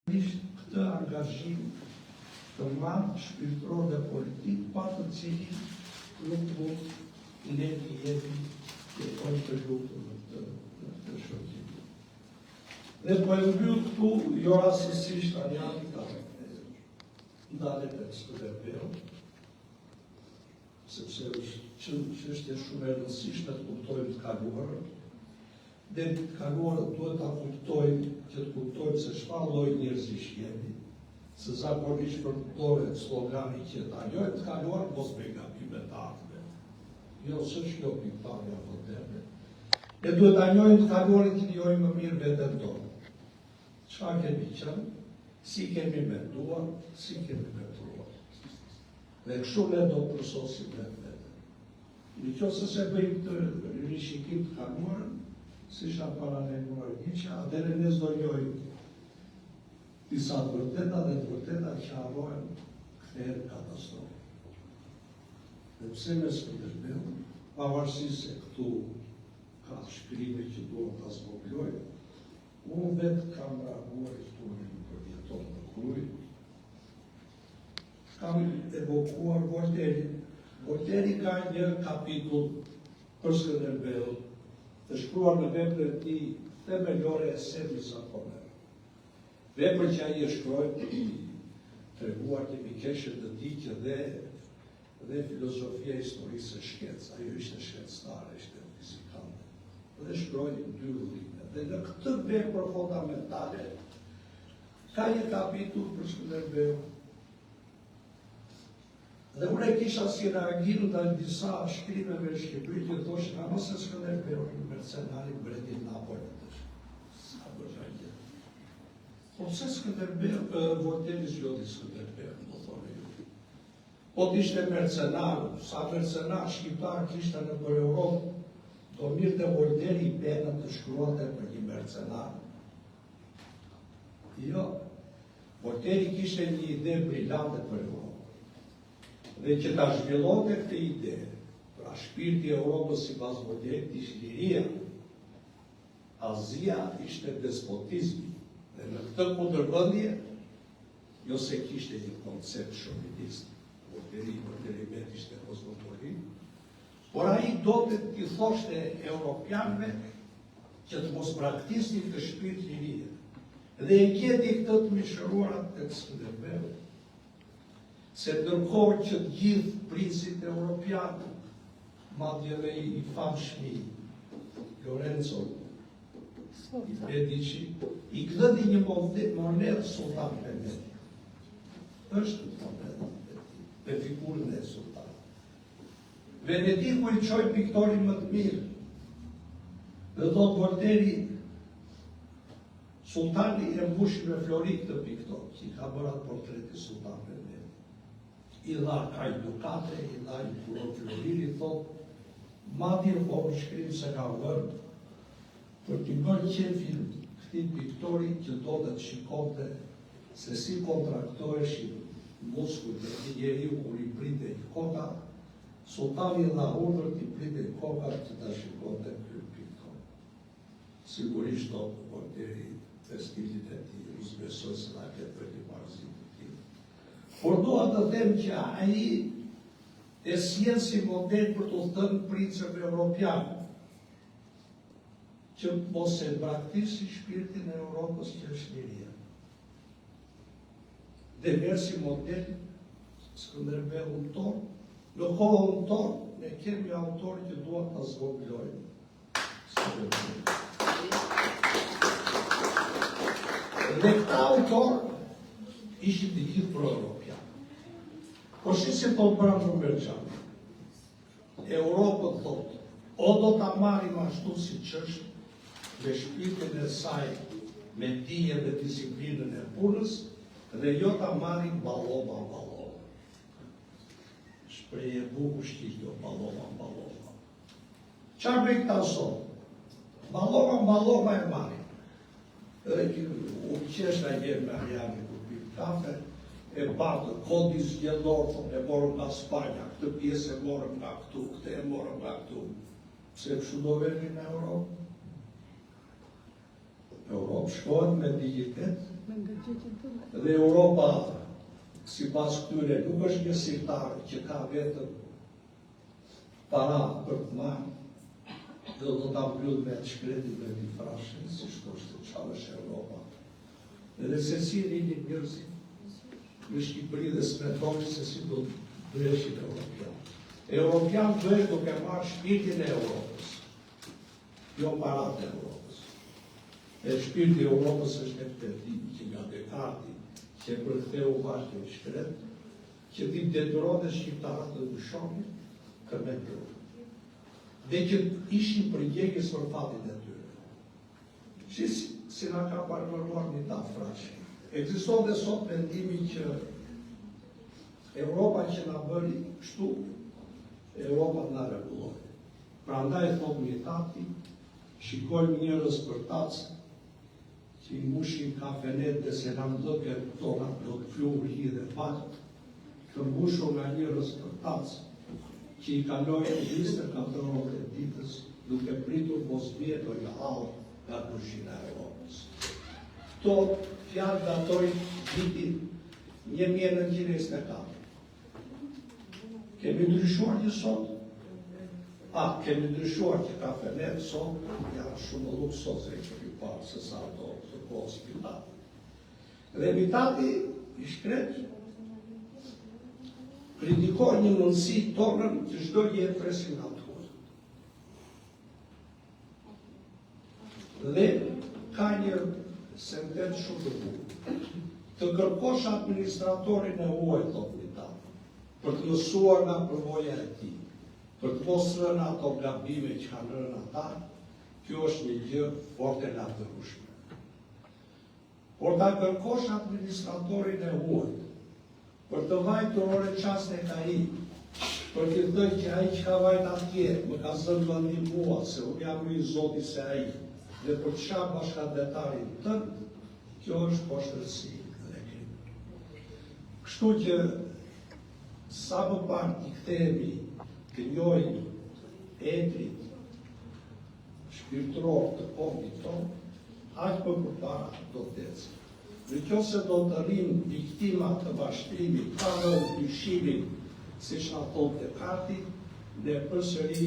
këtë angazhim të madh shpirtëror dhe politik, pa të cilin nuk mund ne të jemi të kontributur në këtë shoqëri. Dhe po e mbyll këtu, jo rastësisht Ariani ka ndalë tekstin e Bell, sepse është çështje shumë e rëndësishme të kuptojmë të kaluarën. Dhe të kaluarën duhet ta kuptojmë, që të kuptojmë se çfarë lloj njerëzish jemi, se zakonisht përdoret slogani që ta lojmë të kaluarën mos me gabime të ardhme. Jo, s'është kjo pikpamja moderne. Ne duhet ta njohim të kaluarën që njohim më mirë veten tonë. Çfarë kemi qenë, si kemi menduar, si kemi vepruar. Dhe kështu ne do të përsosim veten. Nëse se bëjmë të rishikim të kaluarën, si isha paranemuar Nietzsche, atëherë ne s'do njohim disa të vërteta dhe të vërteta që harrohen kthehen katastrofë. Dhe pse me Skënderbeu, pavarësisht se këtu ka shkrive që duhet ta zgjolloj, unë vetë kam reaguar historinë për jeton të kruj, kam evokuar Voltairin. Voltairi ka një kapitull për Skënderbeu, të shkruar në veprën e tij themelore e Semis Apollon. Vepër që ai e shkroi për të treguar të mikeshët të tij që dhe filozofia e historisë së shkencës. Ajo ishte shkencëtare, ishte fizikante. Dhe shkroi dy rrugime. Dhe në këtë vepër fundamentale ka një kapitull për Skënderbeu. Dhe unë e kisha si reagim në disa shkrimeve në Shqipëri që thoshin ama se Skënderbeu një mercenari mbreti i Napolit. Sa bërgjë. Po pse Skënderbeu, Voltairi zgjodhi Skënderbeu, do thonë ju. Po t'ishte mercenar, sa mercenar shqiptar kishte në për Europë, do mirë të Voltairi i penën të shkruante për një mercenar. Jo, Voltairi kishte një ide brillante për Europë. Dhe që ta zhvillote këtë ide, pra shpirti i Europës sipas Voltairit ishte liria, Azia ishte despotizmi, dhe në këtë kundërvendje, jo se kishte një koncept shovinist, Voltairi vetë ishte kozmopolit, por ai do të t'i thoshte europianëve që të mos braktisnin të shpirt liria. Dhe e gjeti këtë të mishëruar tek Skënderbeu, se ndërkohë që të gjithë princit europianë, madje dhe i famshmi Lorenzo i Medici, i gdhëdi një monedë sultan Venediku. Është monedë me figurën e sultanit. Venediku i çoi piktorin më të mirë. Dhe thot Voltairi, sultani e mbushi me flori këtë piktor, që i ka bërë atë portreti sultan Venediku. I dha kaj dukate, i dha i floriri, thot, madje po më shkrim se ka vërë, për t'i bërë qefin këti piktori që do të shikonte se si kontraktoheshin muskujt e një njeriu kur i printe i koka, sultani dha urdhër t'i printe i koka që ta shikonte ky piktor. Sigurisht do Voltairi të stilit e tij, u zbesoj se na ketë për një parazit. Por doa të them që ai e sjell si model për të thënë princëve evropianë që mos e braktisë shpirtin e Europës që është liria. Dhe merr si model Skënderbeun tonë, në kohën tonë ne kemi autorë që duan ta zgjollojnë. Dhe këta autorë ishin të gjithë pro-europianë. Por si po bëra Merçani. Europën thotë, o do ta marrim ashtu siç është, me shpirtin e saj, me dijen dhe disiplinën e punës, dhe jo ta marrim balloma. Shprehje bukur shqipt jo balloma. Çfarë bëj këta sot? Balloma e marrim. Edhe u qeshta një me Ariani kur pi kafe, e batë kodi zgjedhor, e morëm nga Spanja, këtë pjesë e morëm nga këtu, këtë e morëm nga këtu. Pse kështu do vemi në Europë? Europë shkohet me dignitet, Dhe Europa, sipas këtyre, nuk është një sirtar që ka vetëm para për të marrë, dhe do ta mbyll me të shkretin dhe një frashën, si shtoshtë të çfarë është Europa. Dhe secili një njerëzit në Shqipëri dhe smetoni se si do të dreshin Europian. Europian duhet duke marrë shpirtin e Europës, jo parat e Europës. E shpirti e Europës është e përtimi që nga Descartes, që përktheu vazhdim shkret, që ti detyron dhe shqiptarët të dyshonin kërmet Europë. Dhe që ishin përgjegjes për fatin e tyre. Si nga ka parëmëruar një ta frashë. Ekziston dhe sot mendimi që Europa që nga bëri kështu, Europa nga regulloj. Pra ndaj thot një tati, shikojmë njërës për tacë, që i mushin kafenet dhe se nga mdëke tona do të flurë hi dhe pak, të mbushur nga njërës për tacë, që i kalojnë 24 orë e ditës duke pritur mos vjeto i halë nga kuzhina e Europës. Këto fjalë datojnë vitin 1924. Kemi ndryshuar një sot? Kemi ndryshuar që kafenet sot janë shumë luksoze që ju parë se sa do të kohë spitatë. Dhe mitati i shkret kritikoj një mundësi tonën që çdo jetë presinatuar. Dhe ka një sentencë shumë të bukur. Të kërkosh administratorin e huaj, thot mitati, për të mësuar nga përvoja e tij, për të mos rënë ato gabime që kanë rënë ata, kjo është një gjë fort e lavdërueshme. Por ta kërkosh administratorin e huaj, për të vajtur ore qasën e ka i, për të thënë që ai që ka vajt atje, më ka zënë vëndi mua, se unë jam i zoti se ai, dhe për të shak bashkëdhetarin tënd, kjo është poshtërsi dhe krim. Kështu që sa më parë t'i kthehemi kënjojnë etrit shpirtëror të kohët tonë, aq më përpara do të ecë. Në kjo se do të rrimë viktima të bashkërimit, pa në dyshimin, si që na thonë Descartes, ne përsëri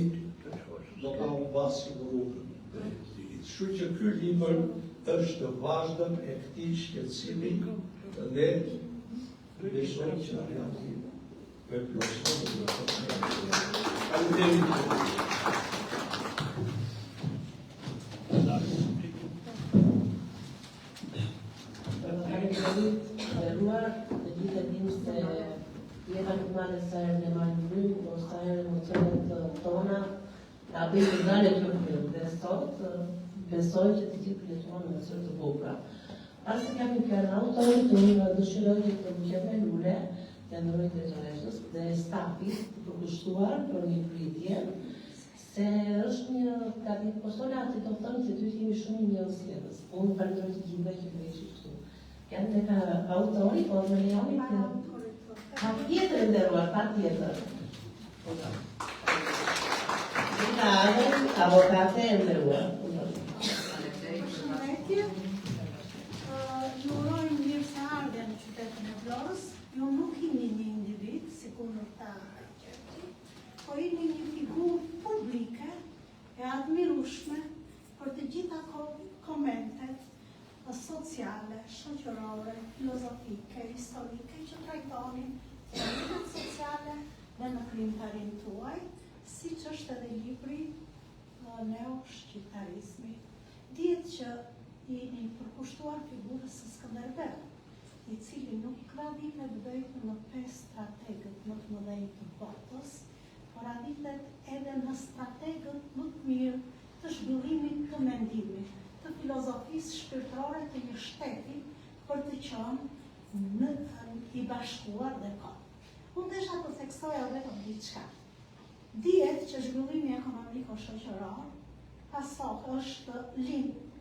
do ta humbasim rrugën e drejtësisë. Kështu që ky libër është vazhdëm e këtij shqetësimi dhe besoj që realizim me plotësim. Dhe gjithë e dim se jeta nuk marrë sa herë në marrë në rymë, o sa herë emocionet tona, nga bëjë të nale kjo film. Dhe sot, besoj që të gjithë përjetuar në mësër të bukra. Parë se kam një kërë autorit, të një dëshiroj të bukjeve lule, të ndëroj të gjëreshës, dhe stafit të përkushtuar për një pritje, se është një kapit postolatit të thënë se ty kemi shumë një njësjedës. Unë përndroj të gjithë që me ishë kështu. Janë të ka autori, po në leoni të... Pa tjetër ndërruar, pa tjetër. Dita adën, avokate ndërruar. Ju urojmë mirë se ardhja në qytetin e Florës. Ju nuk jeni një individ, si kundër ta qerti, po jeni një figurë publike e admirueshme për të gjitha komentet sociale, shoqërore, filozofike, historike që trajtonin temat sociale dhe në krijimtarin tuaj, siç është edhe libri Neo-shqiptarizmi. Dihet që jeni përkushtuar figurës së Skënderbeu, i cili nuk ka vitet vetëm në 5 strategët më të mëdhenj të botës, por aditet edhe në strategët më të mirë të zhvillimit të mendimit, të filozofisë shpirtërore të një shteti për të qenë i bashkuar dhe kot. Unë desha të theksoja vetëm diçka. Dihet që zhvillimi ekonomiko-shoqëror është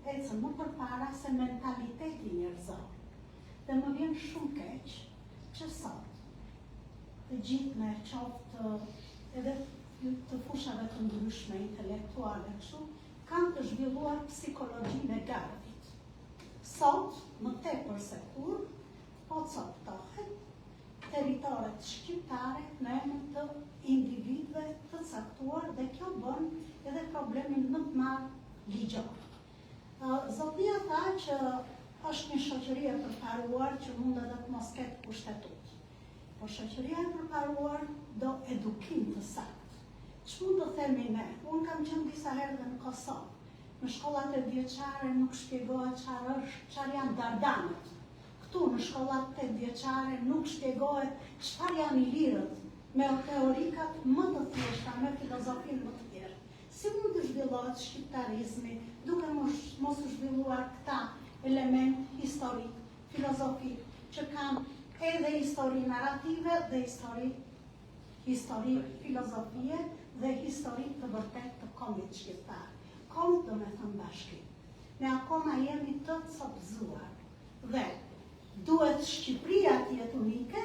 ecën më përpara se mentaliteti njerëzor. Dhe më vjen shumë keq që sot të gjithë me qoftë edhe të fushave të ndryshme intelektuale kështu, kanë të zhvilluar psikologjinë e gardit. Sot, më tepër se kur, po caktohet teritoret shqiptare në emër të individëve të caktuar dhe kjo bën edhe problemin më të madh ligjor. Zotnia tha që është një shoqëri e përparuar që mund edhe të mos ketë pushtetut. Po shoqëria e përparuar do edukim të saktë. Ç'mund të themi ne? Unë kam qenë disa herë në Kosovë. Në shkollat e vjeçare nuk shpjegohet çfarë janë dardanët. Këtu në shkollat 8 vjeçare nuk shpjegohet çfarë janë ilirët, me teorikat më të thjeshta, me filozofinë më të thjeshtë. Si mund të zhvillohet shqiptarizmi duke mos u zhvilluar këta element historik, filozofik, që kanë edhe histori narrative dhe histori filozofie dhe histori të vërtet të kombit shqiptar. Kom do me thënë bashkim. Ne akoma jemi të copëzuar dhe duhet Shqipëria të jetë unike,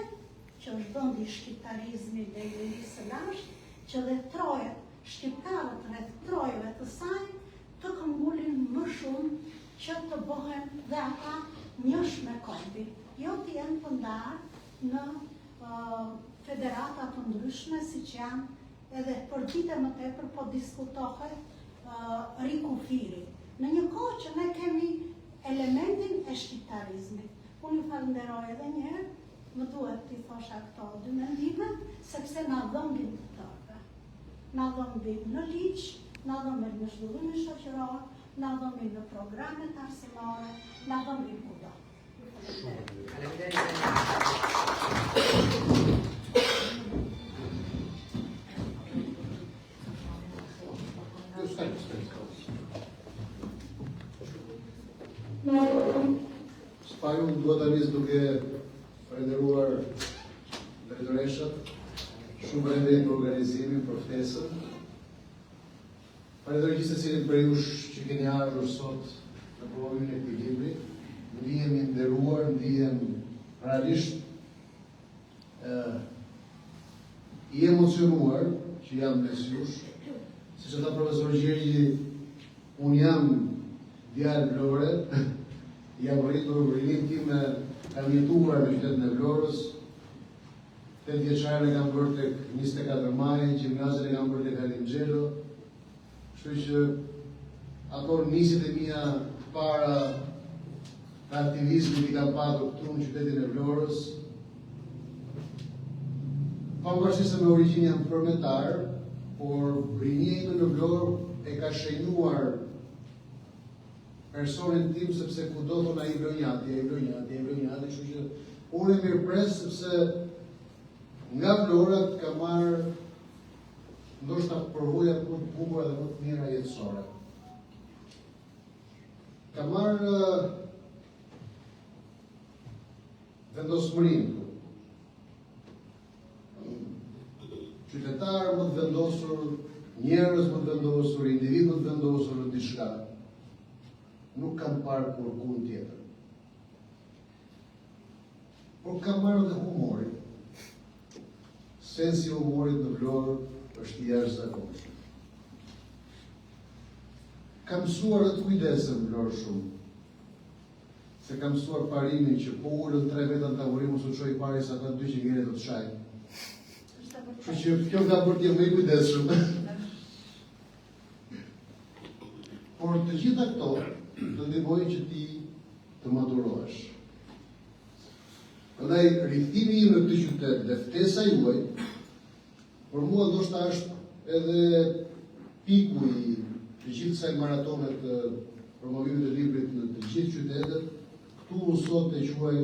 që është vendi shqiptarizmi dhe lirisë lashtë, që dhe trojet, shqiptarët rreth trojeve të saj, të këmbullin më shumë që të bëhen dhe ata njësh me kombi. Jo të jenë të ndarë në federata të ndryshme, si që janë edhe për dite më tepër po diskutohet rikufiri. Në një kohë që ne kemi elementin e shqiptarizmit. Unë ju falenderoj edhe njëherë, më duhet t'i thosha këto dy mendime, sepse na dhëmbin të tërve. Na dhëmbin në ligj, na dhëmbin në zhvillimin shoqëror, na dhëmbin në programet arsimore, na dhëmbin kudo. Unë duhet të nisë duke falenderuar drejtoreshat, shumë falenderim për organizimin, për ftesën. Falenderoj gjithë secilin për jush që keni ardhur sot në promovimin e këtij libri. Ndihem i nderuar, ndihem realisht i emocionuar që jam mes jush. Siç tha profesor Gjergji, unë jam djalë Vlore. Jam rritur rinim tim kam jetuar në qytetin e Vlorës. 8 vjeçare kam bërë tek 24 Maj, gjimnazin e kam bërë tek Halim Xhelo. Kështu që ato nisit e mia para aktivizmit i kam patur këtu në qytetin e Vlorës. Pavarësisht se me origjinë jam përmetar, por rinia ime në Vlorë e ka shenjuar personin tim, sepse ku do thonë ai Vlonjati, kështu që unë e mirëpres sepse nga Vlora ka marrë ndoshta përvojat më të bukura dhe më të mira jetësore. Ka marrë vendosmërinë. Qytetarë më të vendosur, njerëz më të vendosur, individ më të vendosur në diçka. Nuk kam parë kurrë tjetër. Por kam marrë dhe humorin. Sensi i humorit në Vlorë është i jashtëzakonshëm. Kam mësuar të kujdesem Vlorë shumë. Se kam mësuar parimin që po ulën 3 veta në tavolinë mos u çoj pari sa ata 2 që ngjerë do të shajnë. Kështu që kjo ka bërë të jem më i kujdesshëm. Por të gjitha këto të ndihmojnë që ti të maturohesh. Prandaj rikthimi im në këtë qytet dhe ftesa juaj, për mua ndoshta është edhe piku i të gjithë kësaj maratone të promovimit të librit në të gjithë qytetet, këtu unë sot e quaj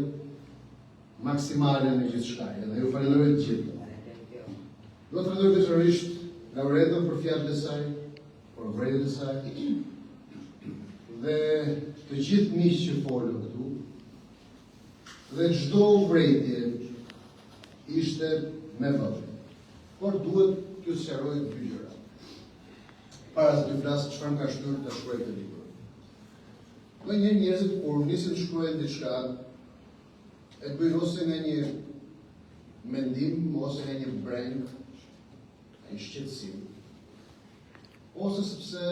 maksimale në gjithë shkaj, dhe ju falenderoj të gjithë. Do të falenderoj veçanërisht laureatën për fjalët e saj, për vërejtjet e saj, dhe të gjithë miqtë që folën këtu, dhe çdo urrejtje ishte me vëllë. Por duhet t'ju sqaroj dy gjëra. Para se t'ju flas çfarë më ka shtyrë të shkruaj këtë libër. Ndonjëherë njerëzit kur nisin të shkruajnë diçka, e bëjnë ose nga një mendim, ose nga një breng, nga një shqetësim, ose sepse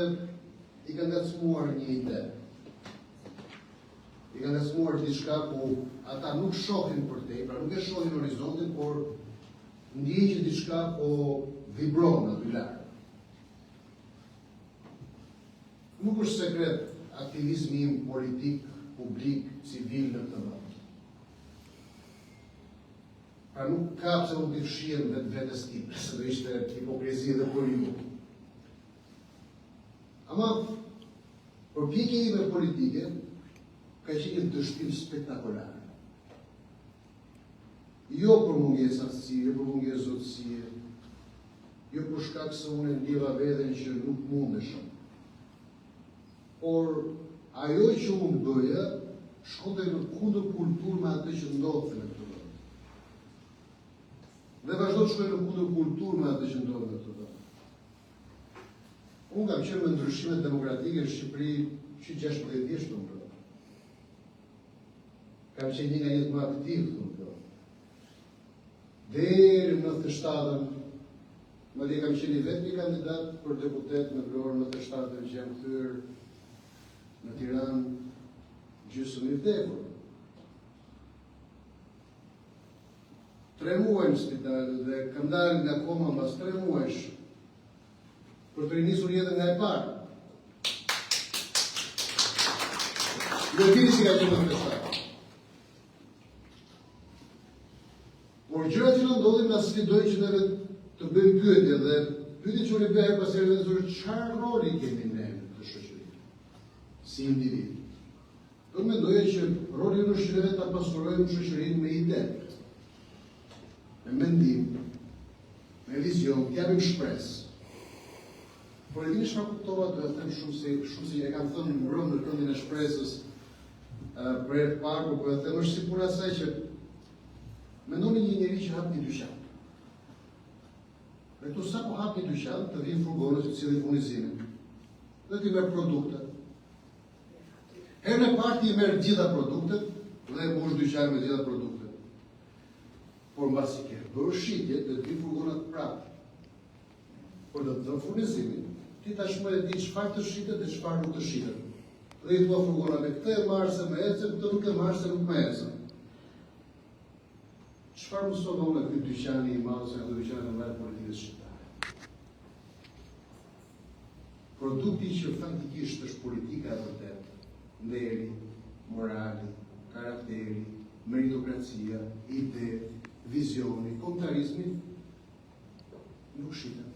i ka ngacmuar një ide. i kanë smuar diçka ku ata nuk shohin përtej, pra nuk e shohin horizontin, por ndjejnë që diçka po vibron aty larg. Nuk është sekret aktivizmi im politik, publik, civil në këtë vend. Pra nuk ka pse unë të fshihen vetes time, se do ishte hipokrizi edhe për ju. Ama përpjekja ime politike ka qenë një dështim spektakolar. Jo për mungesë aftësie, për mungesë zotësie, jo për shkak se unë e ndjeva veten që nuk mundesha. Por ajo që unë bëja shkonte në kundër kulturë me atë që ndodhte në këtë vend. Dhe vazhdo të shkoj në kundër kulturë me atë që ndodhte në këtë vend. Unë kam qenë me ndryshimet demokratike në Shqipëri që 16 vjeç të më. Kam qenë një nga jetë më aktiv të më. Deri në 97-ën, madje kam qenë vetë një kandidat për deputet në vlorë 97-ën që jam kthyer në Tiranë gjysmë i vdekur. 3 muaj në spital dhe kam dalë nga koma mbas 3 muajsh për të rinisur jetën nga e parë. Dhe dini si ka qenë në festat. Por gjërat që në ndodhin na sfidojnë që neve të bëjmë pyetje dhe pyetja që unë bëj pas herë është çfarë roli kemi ne në këtë shoqëri si individ. Do mendoja që roli ynë është neve ta pasurojmë shoqërinë me ide, me mendim, me vizion, të japim shpresë. Por e dini çfarë kuptova, do të them shumë se e kam thënë në mbrëm në këndin e shpresës për herë të parë, por e them është si puna asaj që mendoni një njeri që hap një dyqan. Dhe këtu sa po hap një dyqan, të vinë furgonët që cilin furnizimin. Dhe ti merr produkte. Herën e parë ti merr gjitha produktet dhe mbush dyqanin me gjitha produktet. Por mbasi ke bërë shitje, do të vinë furgonat prapë. Por do të dhënë furnizimin, ti tashmë e di çfarë të shitet dhe çfarë nuk të shitet. Dhe i thua furgonave këtë e marrë se më ecën, këtë nuk e marrë se nuk më ecën. Çfarë mësova unë nga ky dyqani i madh ose nga dyqani i madh politikës shqiptare? Produkti që faktikisht është politika e vërtetë, nderi, morali, karakteri, meritokracia, ide, vizioni, kombëtarizmi, nuk shitet.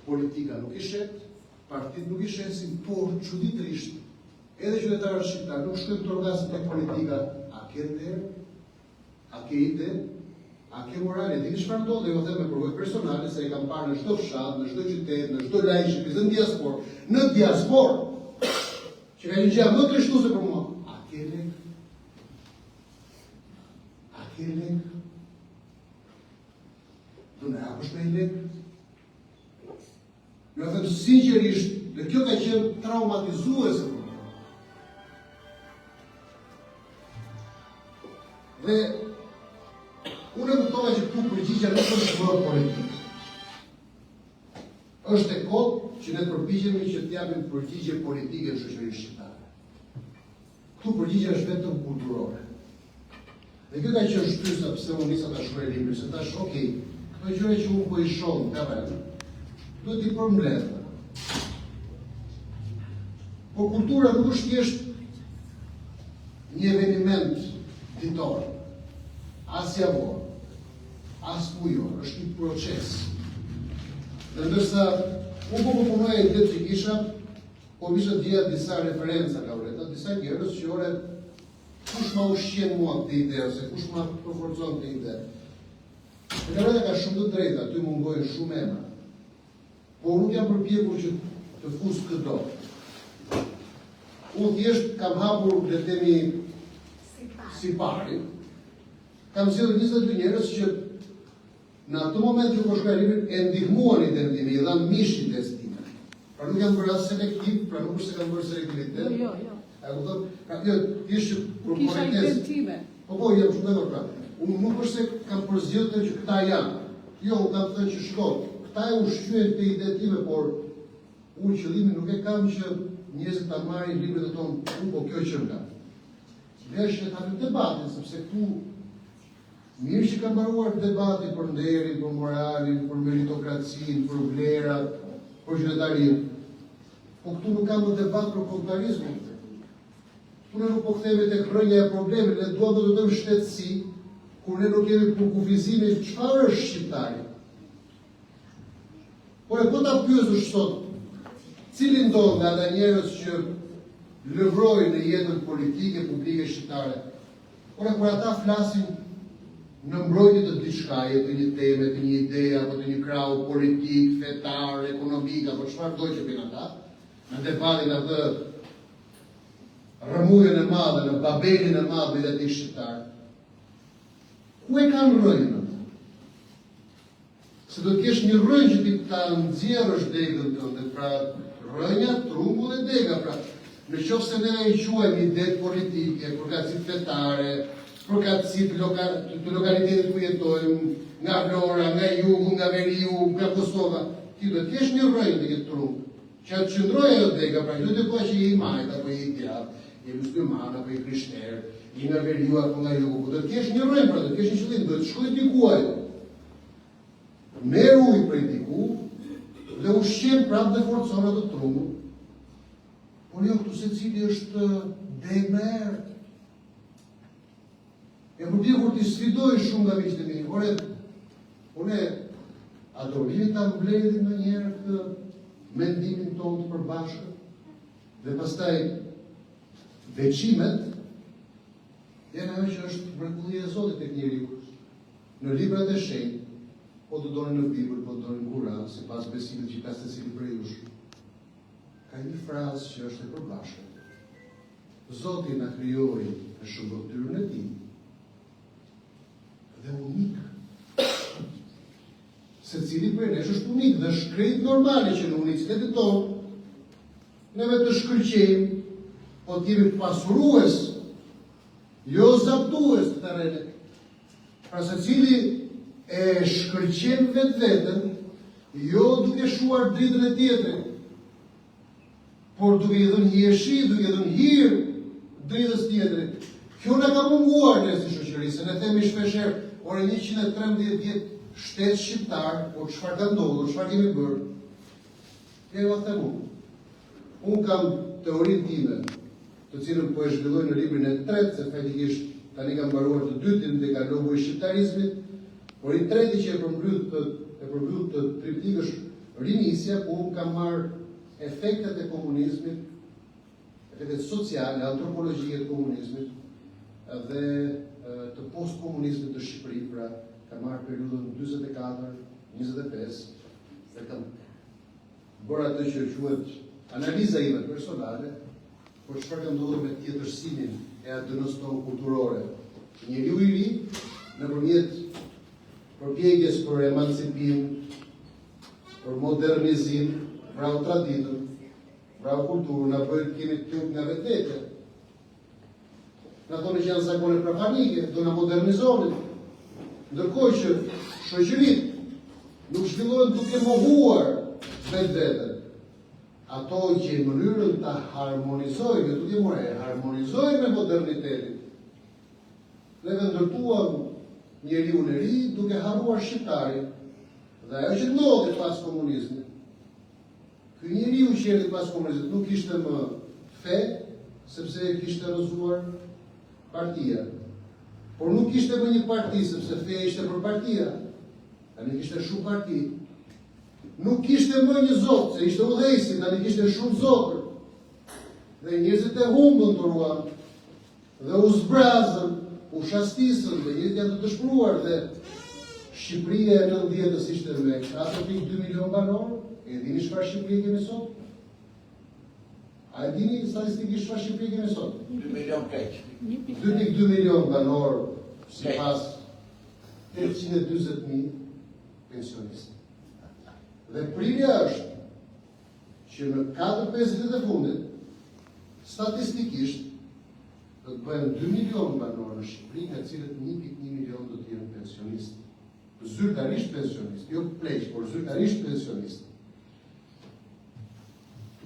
Politika nuk i shet, partitë nuk i shesin, por çuditërisht edhe qytetarët shqiptarë nuk shkojnë të orgasin tek politika, a ke nder, a ke ide, a ke morale. Dini çfarë ndodhi, jo them me përvojë personale, se e kam parë në çdo fshat, në çdo qytet, në çdo lagj shqiptare, në diasporë, që ka një gjë më krishtuese për mua. A ke lek? A ke lek? Do në hapësh me lek? Jo them sinqerisht, dhe kjo ka qenë traumatizuese për mua. Dhe unë e kuptova që këtu përgjigja nuk është bërë politikë. Është e kohë që ne përpiqemi që të japim përgjigje politike në shoqërinë shqiptare. Këtu përgjigja është vetëm kulturore. Dhe kjo ka qenë shtysa pse unë nisa ta shkruaj librin, se thash, okay, këto gjëra që unë po i shoh nga vetë, duhet i përmbledh. Por kultura nuk është thjesht një eveniment ditor, as javor, as mujor, është një proces. Dhe ndërsa unë po punoj e që kisha, po visha dhja disa referenca ka ureta, disa njerëz që ore kush ma ushqen mua këtë ide, ose kush ma përforcon këtë ide. E ka ka shumë të drejta, aty mungojnë shumë emra. Por nuk jam përpjekur që të fus këto. Unë thjesht kam hapur, le të themi, si pari, kam zgjedhur 22 njerëz që në atë moment që po shkruaj librin e ndihmuan idenë time, i dhan mish ideës time. Pra nuk jam bërë as selektiv, pra nuk është se kam bërë selektivitet. Jo. A kupton? Ka thjesht që për Kisha idenë time. Po, jam shumë dakord pra. Unë nuk është se kam përzgjedhur që këta janë. Jo, unë kam thënë që shkoj. Këta e ushqyen te idetë time, por unë qëllimin nuk e kam që njerëzit ta marrin librin e tonë, po kjo që nga. Vesh që ta bëjmë debatin, sepse këtu mirë që ka mbaruar debati për nderin, për moralin, për meritokracinë, për vlerat, për qytetarinë. Po këtu nuk ka më debat për kontestarizmin. Këtu ne nuk po kthehemi tek rrënja e problemit, ne duam të dojmë shtetësi, kur ne nuk kemi për kufizimin çfarë është shqiptari. Por e po ta pyesësh sot, cili ndodh nga ata njerëz që lëvrojnë në jetën politike publike shqiptare. Por kur ata flasin në mbrojtje të diçkaje, të një teme, të një ide, apo të një krahu politik, fetar, ekonomik, apo çfarë do që bëjnë ata, në debatin atë rrëmujën e madhe, në babelin e madhe dhe të shqiptar. Ku e kanë rrënjën atë? Se do të kesh një rrënjë që ti ta nxjerrësh degën tënde, pra rrënja, trungu dhe dega, pra në qoftë se ne i quajmë ide politike, përkatësi fetare, përkatësi të lokalitetit ku jetojmë, nga Vlora, nga Jugu, nga Veriu, nga Kosova, ti do të kesh një rrënjë në këtë trung, që atë qëndroj ajo dega, pra ju të po që i majt, apo i djath, i musliman, apo i krishter, i nga Veriu, apo nga Jugu, do të kesh një rrënjë, pra do të kesh një qëllim, do të shkoj dikuaj. Merr ujë prej diku dhe ushqen prapë dhe forcon atë trungun. Por jo, këtu secili është degë në erë. E përdi kur t'i sfidoj shumë nga miqtë e mi, une, a do vini ta mbledhim në njerë këtë mendimin tonë të përbashkët, dhe pastaj veçimet, janë ajo që është mrekullia e Zotit tek njeriu. Në librat e shenjtë, po të doni në Bibël, po të doni në Kur'an, sipas besimit që ka secili prej jush, ka një frazë që është e përbashkët. Zoti na krijoi në shëmbëtyrën e tij dhe unik. Secili prej nesh është unik dhe është krejt normale që në unicitetin tonë neve të shkëlqejmë, po të jemi pasurues, jo zaptues të terrenit. Pra secili e shkëlqen vetveten, jo duke shuar dritën e tjetrit, por duke i dhënë hieshi, duke i dhënë hir dritës tjetrit. Kjo na ka munguar ne si shoqëri, se ne themi shpeshherë, ore 113 vjet shtet shqiptar, por çfarë ka ndodhur, çfarë kemi bërë? Kjo them unë. Unë kam teorinë time, të cilën po e zhvilloj në librin e tretë, se faktikisht tani kam mbaruar të dytin dhe kalogu i shqiptarizmit, por i treti që e përmbyll të triptik është rinisja, ku unë kam marrë efektet e komunizmit, efektet sociale, antropologjie të komunizmit, dhe të post-komunizmit të Shqipëri, pra kam marrë periudhën 44-25, dhe kam bërë atë që quhet analiza ime personale, por çfarë ka ndodhur me tjetërsimin e ADN-s tonë kulturore. Njeriu i ri, nëpërmjet përpjekjes për emancipim, për modernizim, vrau traditën, vrau kulturën, na bëjë kemi të nga vetvetja. Na thonë që janë zakone prapanike, do na modernizonin. Ndërkohë që shoqëritë nuk zhvillohen duke mohuar vetveten. Ato që në mënyrën ta harmonizojnë, me tutje more, harmonizojnë me modernitetin. Ne ndërtuam njeriu e ri duke harruar shqiptarin. Dhe ajo që ndodhi pas komunizmit. Ky njeriu që erdhi pas komunizmit nuk ishte më fe, sepse kishte rrëzuar partia. Por nuk kishte më një parti, sepse feja ishte për partia. Tani kishte shumë parti. Nuk kishte më një zot, se ishte udhëheqësi, tani kishte shumë zotër. Dhe njerëzit e humbën të ruan, dhe u zbrazën, u shastisën, dhe njerëzit janë të dëshpëruar, dhe Shqipëria e 90-s ishte me 4.2 milion banor, e dini çfarë Shqipëri kemi sot? A e dini statistikisht çfarë Shqipëri kemi sot? 2 milion keq. 2.2 milion banor, sipas 840.000 pensionistë. Dhe prirja është që në 4-5 vitet e fundit, statistikisht, do të bëhen 2 milion banor në Shqipëri, nga cilët 1.1 milion do të jenë pensionistë. Zyrtarisht pensionistë, jo pleq, por zyrtarisht pensionistë.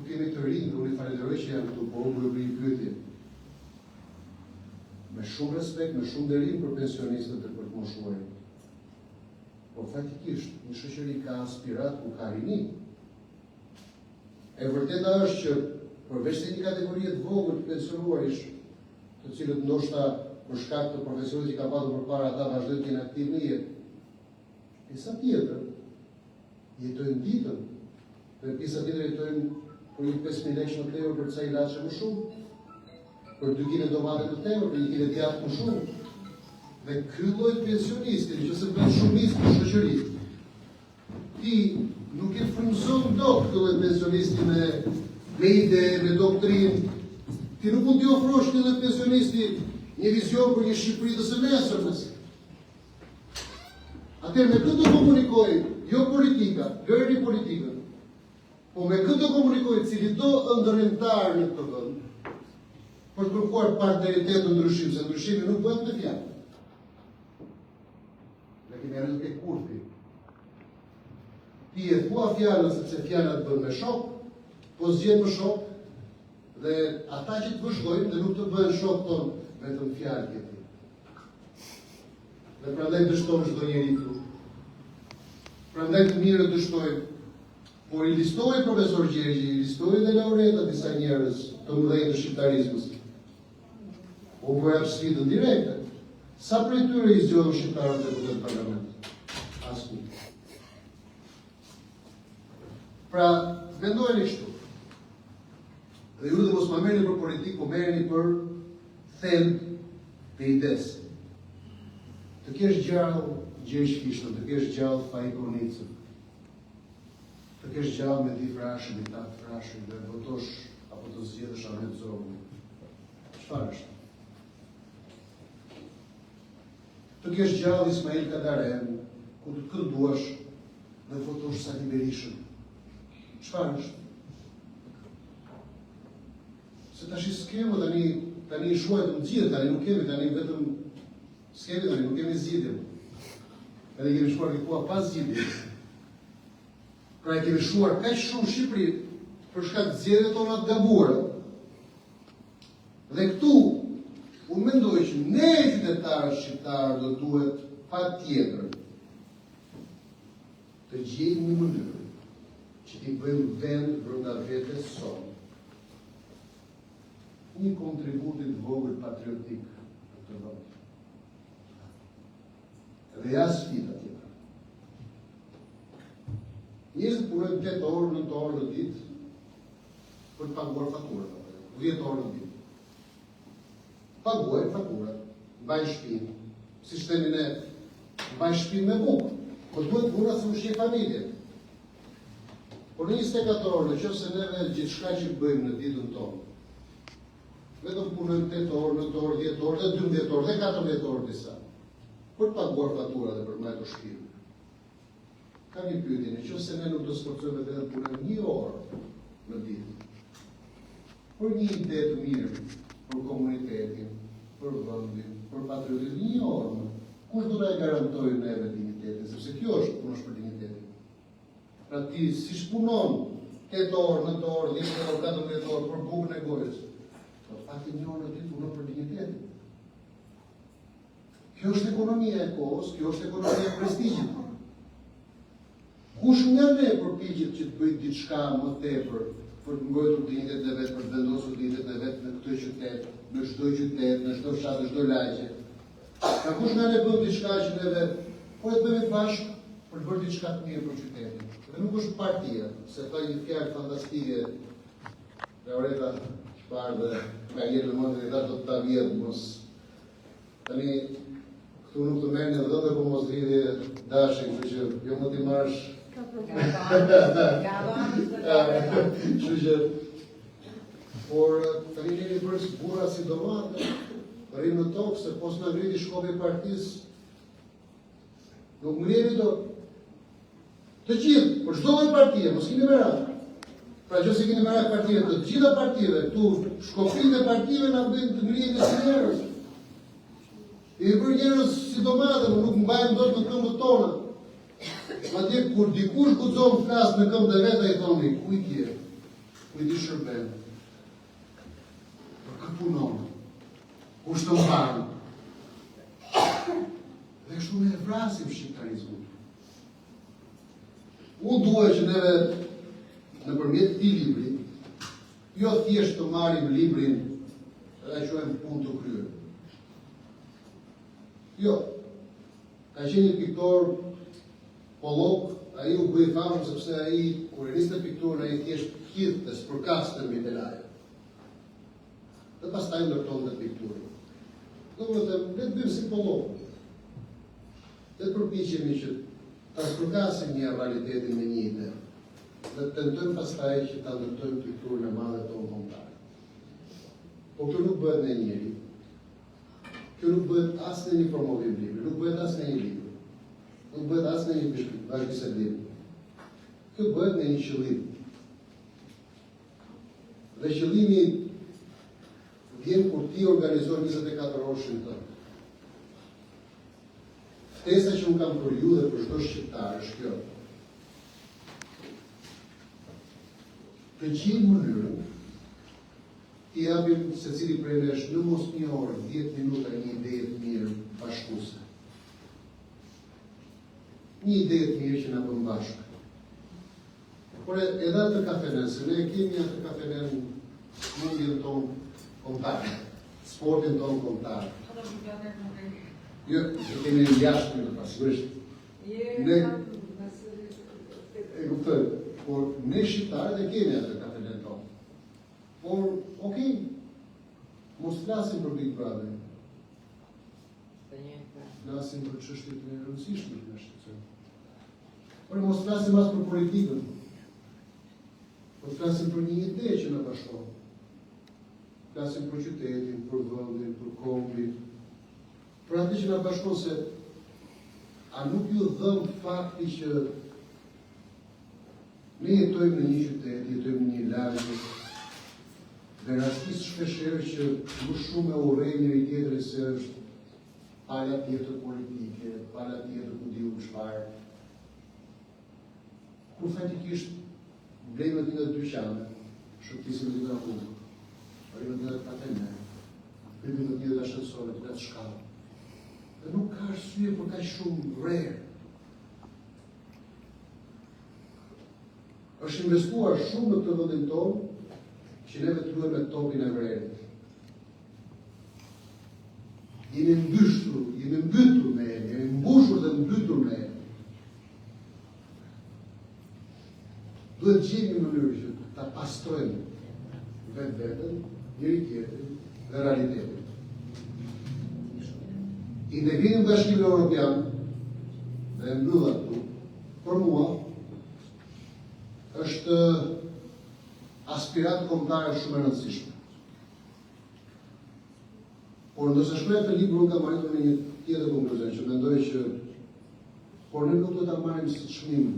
ku kemi të rinj, unë i falenderoj që janë këtu, por unë bëj një pyetje. Me shumë respekt, me shumë nderim për pensionistët e për të moshuarit. Por faktikisht, një shoqëri ka aspirat ku ka rini. E vërteta është që përveç se një kategorie të vogël të pensionuarish, të cilët ndoshta për shkak të profesionit që ka patur përpara ata vazhdojnë të jenë aktiv në jetë. Pjesa tjetër jetojnë ditën, dhe pjesa tjetër jetojnë për një 5.000 lekë më tepër për ca ilaçe më shumë, për 2 kg domate më tepër, për 1 kg djathtë më shumë. Dhe ky lloj pensionisti, nëse bën shumicë në shoqëri, ti nuk e frymëzon dot këtë lloj pensionisti me ide, me doktrinë. Ti nuk mund t'i ofrosh këtë lloj pensionisti një vizion për një Shqipëri të së nesërmes. Atëherë me këtë do komunikoj, jo politika, lëri politikën, po me këtë do komunikoj cili do ndërrimtar në këtë vend, për të kërkuar partneritet në ndryshim, se ndryshimi nuk bëhet me fjalë. Ne kemi arritur ke kurthi. Ti e thua fjalën sepse fjala të bën me shok, po zgjen më shok, dhe ata që të vëzhdojnë dhe nuk të bëhen shok tonë, vetëm fjalë ke ti. Dhe prandaj dështojnë çdo njeri këtu. Prandaj të mirë dështojnë. Por i listoi profesor Gjergji, i listoi dhe Laureta disa njerëz të mëdhenj të shqiptarizmit. U bëja sfidën direkte. Sa prej tyre i zgjodhën shqiptarët deputet në parlament? Asnjë. Pra, mendojeni kështu. Dhe ju dhe mos ma merrni për politikë, po merrni për thelb të ides. Të kesh gjallë Gjergj Fishtën, të kesh gjallë Fai Konicën, të kesh gjallë me di frashën, i ta frashën, dhe votosh apo të zgjedhësh Ahmet Zogun. Çfarë është? Të kesh gjallë Ismail Kadaren, ku të kënduash dhe votosh Sali Berishën. Çfarë është? Se tash skema tani shuajtë më gjithë, tani nuk kemi, tani vetëm skemi, tani nuk kemi zgjidhje. Edhe kemi shkuar këtu pas zgjidhje. Pra e kemi shkuar kaq shumë Shqipëri për shkak të zgjedhjeve tona të gabuara. Dhe këtu unë mendoj që ne qytetarët shqiptarë do duhet patjetër të gjejmë një mënyrë që t'i bëjmë vend brenda vetes sonë. Një kontributit vogël patriotik të vend. Dhe ja sfida tjetër. Njerëzit punojnë 8 orë, 9 orë në ditë për të paguar faturat, 10 orë në ditë. Paguajnë faturat, mbajnë shtëpinë, si themi ne, mbajnë shtëpinë me bukë, po duhet puna se ushqej familje. Por në 24 orë, nëse neve gjithçka që bëjmë në ditën tonë, vetëm punojmë 8 orë, 9 orë, 10 orë, dhe 12 orë, dhe 14 orë disa, për të paguar faturat dhe për mbajtur shtëpinë. Ka një pyetje, nëse ne nuk do sforcojmë vetëm punojmë 1 orë në ditë, për një ide të mirë, për komunitetin, për vendin, për patriotizmin, 1 orë, kush do na e garantojë neve dignitetin, sepse kjo është punosh për dignitetin. Pra ti si shpunon 8 orë, 9 orë, 10 orë, 14 orë për bukën e gojës, po të fakti 1 orë në ditë punon për dignitetin. Kjo është ekonomia e kohës, kjo është ekonomia e prestigjit. Kush nga ne përpiqet që të bëjë diçka më tepër për të mbrojtur dignitetin e vet, për të vendosur dignitetin e vet në këtë qytet, në çdo qytet, në çdo fshat, në çdo lagje. Ka kush nga ne bën diçka që neve po e bëjmë bashkë për të bërë diçka të mirë për qytetin. Dhe nuk është partia, se ka një fjalë fantastike Laureta çfarë dhe ka jetë në mendje dhe do të ta vjedh mos. Tani këtu nuk të merrni dhënë po mos lidhje dashin, kështu që jo më ti marrësh. Kështu që por tani jeni bërë burra si domate, rrim në tokë se pos na ngriti shkopi i partisë. Nuk ngrihemi dot. Të gjithë, për çdo lloj partie, mos keni merak. Pra nëse keni merak partive të gjitha partive, këtu shkopitë e partive na bëjnë të ngrihemi si njerëz. I bërë njerëz si domate, nuk mbajmë dot në këmbët tona. Madje kur dikush guxon flas në këmbët e vet, ai thoni, ku i ke? Ku këti shërben, për këtë punon, kush të mbarë, dhe kështu ne vrasim shqiptarizmin. Unë dua që neve, nëpërmjet këtij libri, jo thjesht të marrim librin dhe ta quajmë punë të kryer. Jo, ka qenë një piktor Pollok, ai u bë i famshëm sepse ai kur e niste pikturën ai thjesht hidhte, spërkaste mbi telaje. Dhe pastaj ndërtonte pikturën. Domethënë, le të bëjmë si Pollok. Dhe përpiqemi që ta spërkasim një realitetin me një ide. Dhe tentojmë pastaj që ta ndërtojmë pikturën e madhe tonë kombëtare. Po kjo nuk bëhet në njëri. Kjo nuk bëhet as në një promovim libri, nuk bëhet as në një libër. Nuk bëhet as në një bashkëbisedim. Kjo bëhet në një qëllim. Dhe qëllimi vjen kur ti organizon 24 orëshin tënd. Ftesa që unë kam për ju dhe për çdo shqiptar është kjo. Të gjithë mënyrën i japim secili prej nesh në mos një orë, 10 minuta një ide të mirë bashkuese. Një ide të mirë që na bën bashkë. Por edhe atë kafenen, se ne kemi atë kafenen mundjen tonë kombëtare, sportin tonë kombëtar. Jo, që kemi një jashtë në pasigurisht. Ne e kuptoj, por ne shqiptarët e kemi atë kafenen tonë. Por, okej, mos flasim për Big Brother. Flasim për çështjet e rëndësishme në shqiptar. Por mos flasim as për politikën. Po flasim për një ide që na bashkon. Flasim për qytetin, për vendin, për kombin. Për atë që na bashkon se a nuk ju dhëm fakti që ne jetojmë në një qytet, jetojmë në një lagje, dhe rastis shpeshherë që më shumë e urrej njëri tjetrin se është pala tjetër politike, pala tjetër ku diu çfarë. Kur fatikisht blejmë të nga dyqane, shëptisim të nga punë, rrimë të nga të patene, rrimë të nga ascensore, të nga të shkallë. Dhe nuk ka arsye për kaq shumë rrerë. Është investuar shumë në të vendin tonë, që neve të luajmë me topin e vrerit. Jemi mbytur me e, jemi mbushur dhe mbytur me e. Duhet gjejmë një mënyrë që ta pastrojmë vetveten, njëri tjetrin dhe realitetin. Integrimi në Bashkimin Evropian dhe mbylla këtu, për mua është aspirat kombëtare shumë e rëndësishme. Por ndërsa shkruaj atë libër, unë kam arritur në një tjetër konkluzion që mendoj që por ne nuk do ta marrim si çmim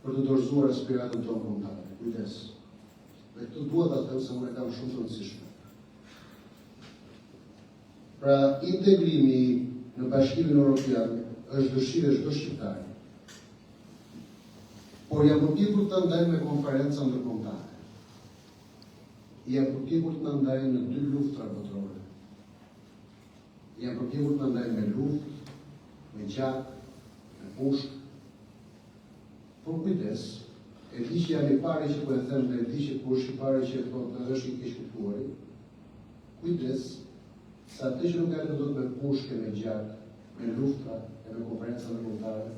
për të dorëzuar aspiratën tonë kombëtare. Kujdes. Dhe këtë dua ta them se unë e kam shumë të rëndësishme. Pra, integrimi në Bashkimin Evropian është dëshirë e çdo shqiptari. Por jam përpjekur të ndaj me konferenca ndërkombëtare. Jam përpjekur të ndaj në 2 luftra botërore. Jam përpjekur të ndaj me luftë, me gjak, me pushk. Por kujdes, e di që jam i pari që po e them dhe e di që po është i pari që e thotë dhe është i keq kuptuari. Kujdes, sa atë që nuk ka të do të me pushke, me gjak, me luftra e me konferenca ndërkombëtare,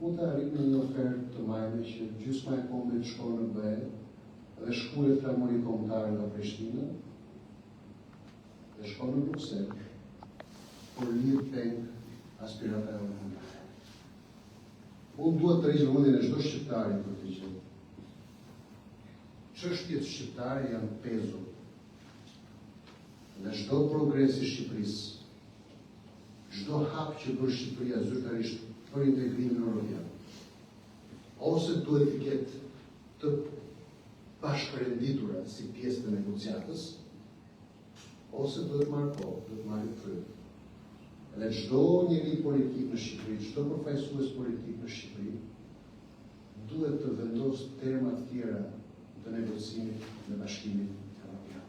mund të arrim në një ofertë të majme që gjysma e kombit shkon në BE dhe shkullet flamuri kombëtare nga Prishtina dhe shkon në Bruxelles për lidh peng aspirata eurokombëtare. Unë duhet të rriqë vëmendjen e çdo shqiptari për të që çështjet shqiptare janë pezo në çdo progres i Shqipërisë, çdo hap që bën Shqipëria zyrtarisht për integrimin evropian. Ose duhet të ketë të bashkërenditura si pjesë të negociatës, ose duhet marrë kohë, duhet marrë frymë. Dhe çdo njeri politik në Shqipëri, çdo përfaqësues politik në Shqipëri, duhet të vendosë terma të tjera të negocimit në Bashkimin Evropian.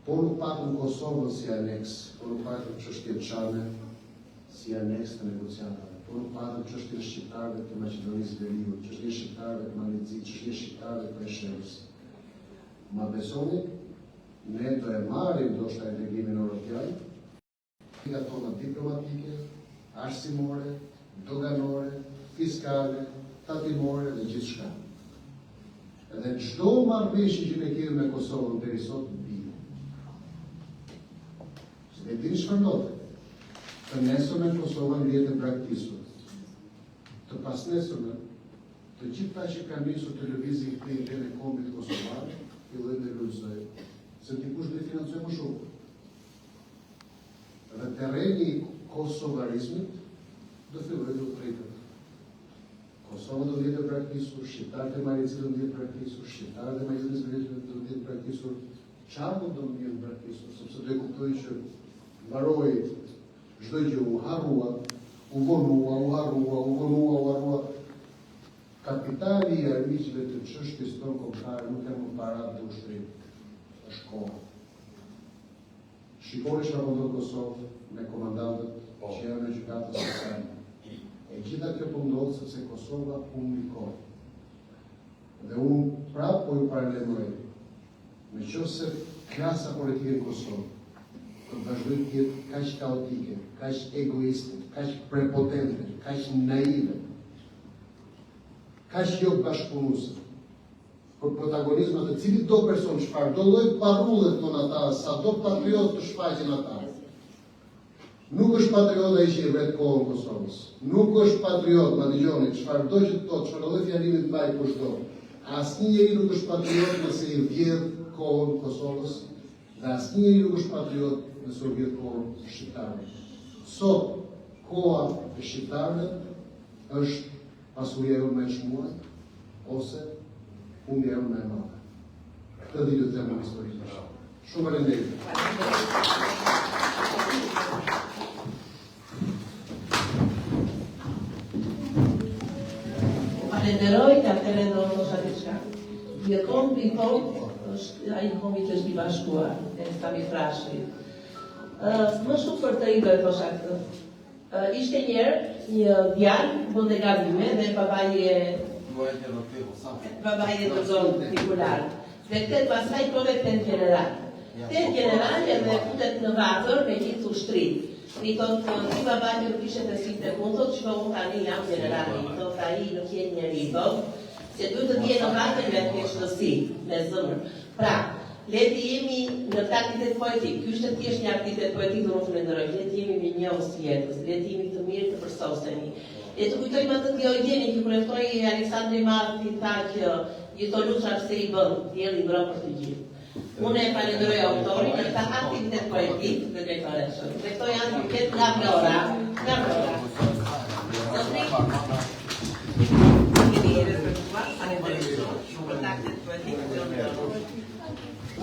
Po nuk patëm Kosovën si aneks, po nuk patëm çështjen çarme si aneks të negociatave, po nuk patëm çështjen shqiptarëve të Maqedonisë Veriut, çështjen shqiptarëve të Malicit, çështjen shqiptarëve të Preshevës. Ma besoni, ne do e marrim ndoshta integrimin evropian, nga tona diplomatike, arsimore, doganore, fiskale, tatimore dhe gjithçka. Edhe çdo marrëveshje që ne kemi me Kosovën deri sot bie. Se ne dini çfarë ndodh. Të nesërmen Kosova lihet e braktisur. Të pasnesërmen, të gjitha që kanë nisur të lëvizin këtë idenë e kombit kosovar, fillojnë të lulëzojnë. Se dikush do të financojë më shumë. Dhe terreni i kosovarizmit do fillojë të uthrejtet. Kosova do jetë e braktisur, shqiptarët e Malicit do jetë braktisur, shqiptarët e Maqedonisë Veriut do jetë braktisur, Çarku do jetë braktisur, sepse do e kuptojnë që mbaroi çdo gjë u harrua, u vonua, u harrua, u vonua, u harrua. Kapitali i armiqve të çështjes tonë kombëtare nuk janë më paratë dhe ushtrim. Është koha. Shikoni çfarë do të Kosovë me komandantët që janë në gjykatën sociale. E gjitha kjo po ndodh sepse Kosova humbi kohë. Dhe unë prapë po ju paralemroj. Nëse klasa politike në Kosovë do të vazhdojë të jetë kaq kaotike, kaq egoiste, kaq prepotente, kaq naive, kaq jo bashkëpunuese, për protagonizmat të cilit do person çfarë, do lloj parrullet ton ata, sa do patriot të shfaqen ata. Nuk është patriot ai që i vret kohën Kosovës. Nuk është patriot, ma dëgjoni, çfarë do që të thotë, çfarë lloj fjalimi të mbaj kushdo. Asnjë njeri nuk është patriot nëse i vjedh kohën Kosovës, dhe asnjë njeri nuk është patriot nëse u vjedh kohën shqiptarëve. Sot koha e shqiptarëve është pasuria jonë më e çmuar ose humbja jonë më e madhe. Këtë di të them historikisht. Shumë faleminderit. Falenderoj të atëre do të thosha diçka. Kombi është ai kombi që është i bashkuar, e Sami Frashi. Më shumë për të i do e thosha këtë. Ishte njerë një djalë, bënde gabime dhe babaje të zonë titular. Dhe këtë pasaj prove ten general. Ten general edhe futet në vatër me gjithë ushtrit. I thotë, ti babaje nuk ishe të si të punë, thotë që po unë tani jam generali, thotë a i nuk jetë njeri, thotë, se duhet të tjenë në vatër me të shtësi, me zëmër. Pra, leti jemi në këtë aktivitet poetik, ky është thjesht një aktivitet poetik dhe unë falenderoj, leti jemi me njohës jetës, leti jemi të mirë të përsosemi. E të kujtojmë atë Diogjeni që kureftoi Aleksandri Marti tha që jeto lusha pse i bën, dielli vron për të gjithë. Unë e falenderoj autorin në këtë aktivitet poetik dhe drejtoreshëm. Dhe këto janë gjyqet nga Vlora. Nga Vlora.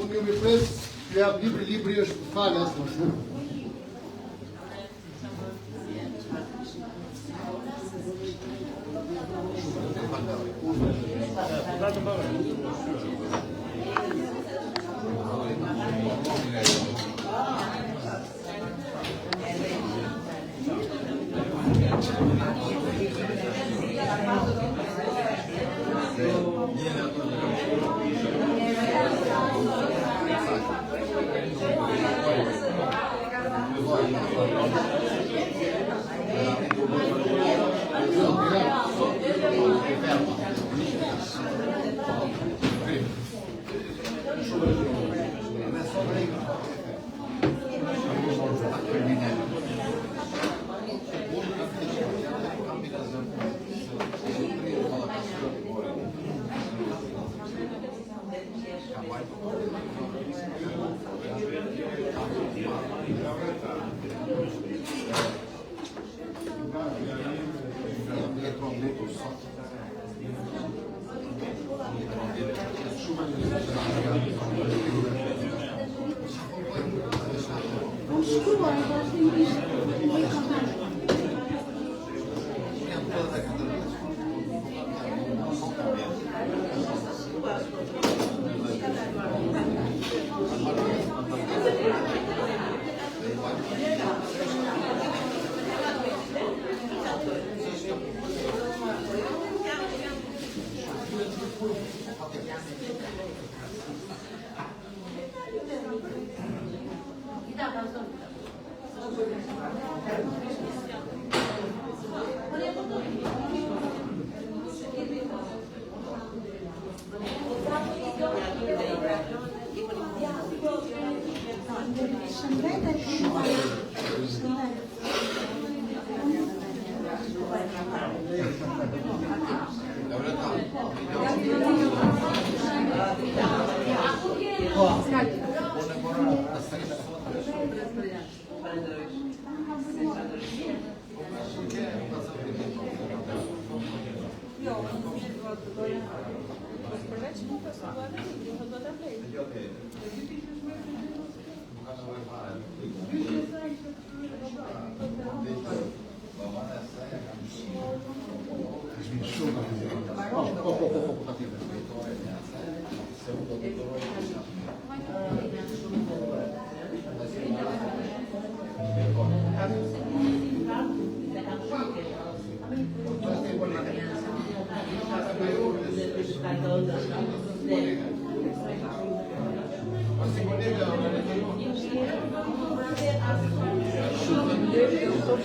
Unë ju mi pres, që jap libri është falas më shumë.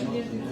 Shumë